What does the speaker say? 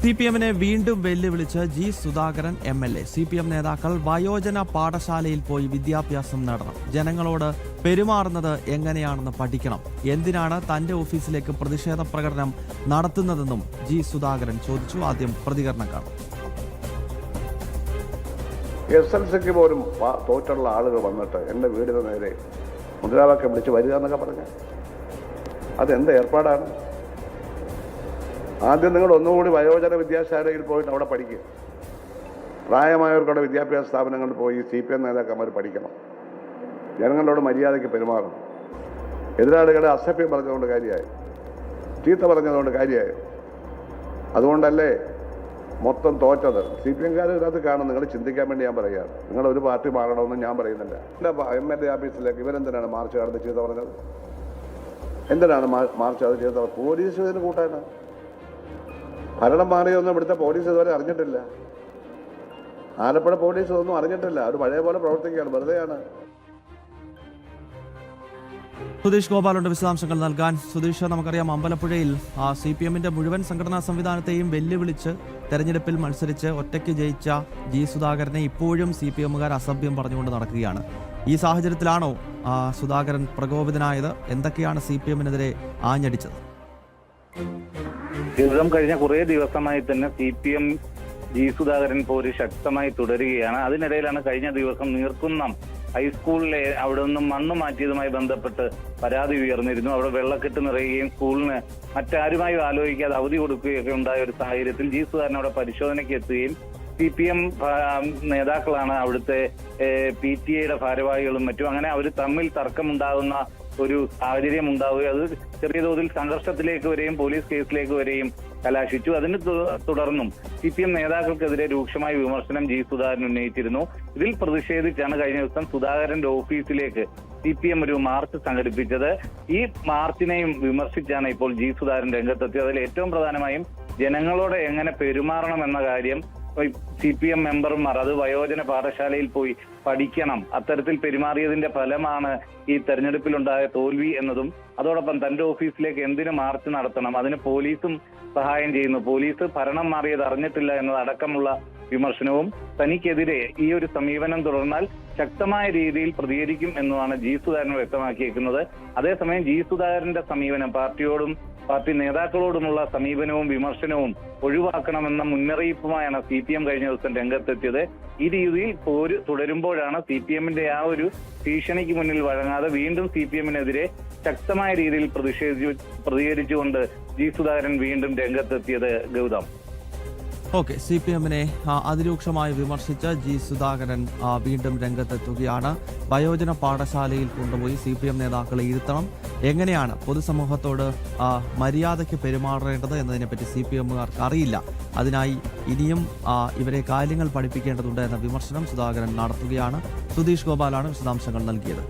CPM-നെ വീണ്ടും വെല്ലുവിളിച്ച് G Sudhakaran MLA. CPM നേതാക്കൾ വയോജന പാഠശാലയിൽ പോയി വിദ്യാഭ്യാസം നടത്തണം. ജനങ്ങളോട് പെരുമാറുന്നത് എങ്ങനെയാണെന്ന് പഠിക്കണം. എന്തിനാണ് തന്റെ ഓഫീസിലേക്ക് പ്രതിഷേധ പ്രകടനം നടത്തുന്നതെന്നും ജി സുധാകരൻ ചോദിച്ചു. ആദ്യം പ്രതികരണം കാണാം. SLCക്ക് പോലും തോറ്റുള്ള ആളുകൾ വന്നിട്ട് എൻ്റെ വീടിന് നേരെ മുദ്രാവാക്യം വിളിച്ച് വരിക എന്നൊക്കെ പറഞ്ഞ അതെന്ത് ഏർപ്പാടാണ്? ആദ്യം നിങ്ങൾ ഒന്നുകൂടി വയോജന വിദ്യാശാലയിൽ പോയിട്ട് അവിടെ പഠിക്കുക. പ്രായമായവർക്കവിടെ വിദ്യാഭ്യാസ സ്ഥാപനങ്ങളിൽ പോയി CPM നേതാക്കന്മാർ പഠിക്കണം. ജനങ്ങളോട് മര്യാദയ്ക്ക് പെരുമാറണം. എതിരാളികളെ അസഭ്യം പറഞ്ഞതുകൊണ്ട് കാര്യമായി, ചീത്ത പറഞ്ഞതുകൊണ്ട് കാര്യമായി. അതുകൊണ്ടല്ലേ മൊത്തം തോറ്റത്. CPM-കാർ ഇതിനകത്ത് കാണും. നിങ്ങൾ ചിന്തിക്കാൻ വേണ്ടി ഞാൻ പറയുകയാണ്. നിങ്ങളൊരു പാർട്ടി മാറണമെന്ന് ഞാൻ പറയുന്നില്ല. എൻ്റെ MLA ഓഫീസിലേക്ക് ഇവരെന്തിനാണ് മാർച്ച് നടത്തി ചീത്ത പറഞ്ഞത്? എന്തിനാണ് മാർച്ച് നടത്തി ചീത്ത? പോലീസ് ഇതിന് കൂട്ടാനാണ്. ഭരണം മാറിയൊന്നും ഇവിടുത്തെ പോലീസ് ഇതുവരെ അറിഞ്ഞിട്ടില്ല. ആലപ്പുഴ പോലീസ് ഒന്നും അറിഞ്ഞിട്ടില്ല. അവർ പഴയ പോലെ പ്രവർത്തിക്കുകയാണ്, വെറുതെയാണ്. സുധീഷ് ഗോപാലുണ്ട് വിശദാംശങ്ങൾ നൽകാൻ. സുധീഷ്, നമുക്കറിയാം അമ്പലപ്പുഴയിൽ CPM-ന്റെ മുഴുവൻ സംഘടനാ സംവിധാനത്തെയും വെല്ലുവിളിച്ച് തെരഞ്ഞെടുപ്പിൽ മത്സരിച്ച് ഒറ്റയ്ക്ക് ജയിച്ച ജി സുധാകരനെ ഇപ്പോഴും CPM-കാർ അസഭ്യം പറഞ്ഞുകൊണ്ട് നടക്കുകയാണ്. ഈ സാഹചര്യത്തിലാണോ സുധാകരൻ പ്രകോപിതനായത്? എന്തൊക്കെയാണ് CPM-നെതിരെ ആഞ്ഞടിച്ചത്? കഴിഞ്ഞ കുറേ ദിവസമായി തന്നെ CPM ജി സുധാകരൻ പോര് ശക്തമായി തുടരുകയാണ്. അതിനിടയിലാണ് കഴിഞ്ഞ ദിവസം നീർക്കുന്നം ഹൈസ്കൂളിലെ അവിടെ നിന്നും മണ്ണ് മാറ്റിയതുമായി ബന്ധപ്പെട്ട് പരാതി ഉയർന്നിരുന്നു. അവിടെ വെള്ളക്കെട്ട് നിറയുകയും സ്കൂളിന് മറ്റാരുമായി ആലോചിക്കാതെ അവധി കൊടുക്കുകയൊക്കെ ഉണ്ടായ ഒരു സാഹചര്യത്തിൽ ജി സുധാകരൻ അവിടെ പരിശോധനയ്ക്ക് എത്തുകയും CPM നേതാക്കളാണ് അവിടുത്തെ PTA-യുടെ ഭാരവാഹികളും മറ്റും. അങ്ങനെ അവർ തമ്മിൽ തർക്കമുണ്ടാകുന്ന ഒരു സാഹചര്യം ഉണ്ടാവുകയും അത് ചെറിയ തോതിൽ സംഘർഷത്തിലേക്ക് വരെയും പോലീസ് കേസിലേക്ക് വരെയും കലാശിച്ചു. അതിനെ തുടർന്നും CPM നേതാക്കൾക്കെതിരെ രൂക്ഷമായ വിമർശനം ജി സുധാകരൻ ഉന്നയിച്ചിരുന്നു. ഇതിൽ പ്രതിഷേധിച്ചാണ് കഴിഞ്ഞ ദിവസം സുധാകരന്റെ ഓഫീസിലേക്ക് CPM ഒരു മാർച്ച് സംഘടിപ്പിച്ചത്. ഈ മാർച്ചിനെയും വിമർശിച്ചാണ് ഇപ്പോൾ ജി സുധാകരൻ രംഗത്തെത്തിയത്. അതിൽ ഏറ്റവും പ്രധാനമായും ജനങ്ങളോട് എങ്ങനെ പെരുമാറണം എന്ന കാര്യം CPM മെമ്പർമാർ അത് വയോജന പാഠശാലയിൽ പോയി പഠിക്കണം. അത്തരത്തിൽ പെരുമാറിയതിന്റെ ഫലമാണ് ഈ തെരഞ്ഞെടുപ്പിലുണ്ടായ തോൽവി എന്നതും അതോടൊപ്പം തന്റെ ഓഫീസിലേക്ക് എന്തിനു മാർച്ച് നടത്തണം, അതിന് പോലീസും സഹായം ചെയ്യുന്നു, പോലീസ് ഭരണം മാറിയത് അറിഞ്ഞിട്ടില്ല എന്നതടക്കമുള്ള വിമർശനവും തനിക്കെതിരെ ഈ ഒരു സമീപനം തുടർന്നാൽ ശക്തമായ രീതിയിൽ പ്രതികരിക്കും എന്നുമാണ് ജി സുധാകരൻ വ്യക്തമാക്കിയിരിക്കുന്നത്. അതേസമയം ജി സുധാകരന്റെ സമീപനം പാർട്ടി നേതാക്കളോടുമുള്ള സമീപനവും വിമർശനവും ഒഴിവാക്കണമെന്ന മുന്നറിയിപ്പുമായാണ് CPM കഴിഞ്ഞ ദിവസം രംഗത്തെത്തിയത്. ഈ രീതിയിൽ പോര് തുടരുമ്പോഴാണ് CPM-ന്റെ ആ ഒരു ഭീഷണിക്ക് മുന്നിൽ വഴങ്ങാതെ വീണ്ടും CPM-നെതിരെ ശക്തമായ രീതിയിൽ പ്രതികരിച്ചുകൊണ്ട് ജി സുധാകരൻ വീണ്ടും രംഗത്തെത്തിയത്. ഗൗതം, ഓക്കെ, CPM-നെ അതിരൂക്ഷമായി വിമർശിച്ച ജി സുധാകരൻ വീണ്ടും രംഗത്തെത്തുകയാണ്. വയോജന പാഠശാലയിൽ കൊണ്ടുപോയി CPM നേതാക്കളെ ഇരുത്തണം. എങ്ങനെയാണ് പൊതുസമൂഹത്തോട് മര്യാദയ്ക്ക് പെരുമാറേണ്ടത് എന്നതിനെപ്പറ്റി CPM-കാർക്ക് അറിയില്ല. അതിനായി ഇനിയും ഇവരെ കാര്യങ്ങൾ പഠിപ്പിക്കേണ്ടതുണ്ട് എന്ന വിമർശനം സുധാകരൻ നടത്തുകയാണ്. സുധീഷ് ഗോപാലാണ് വിശദാംശങ്ങൾ നൽകിയത്.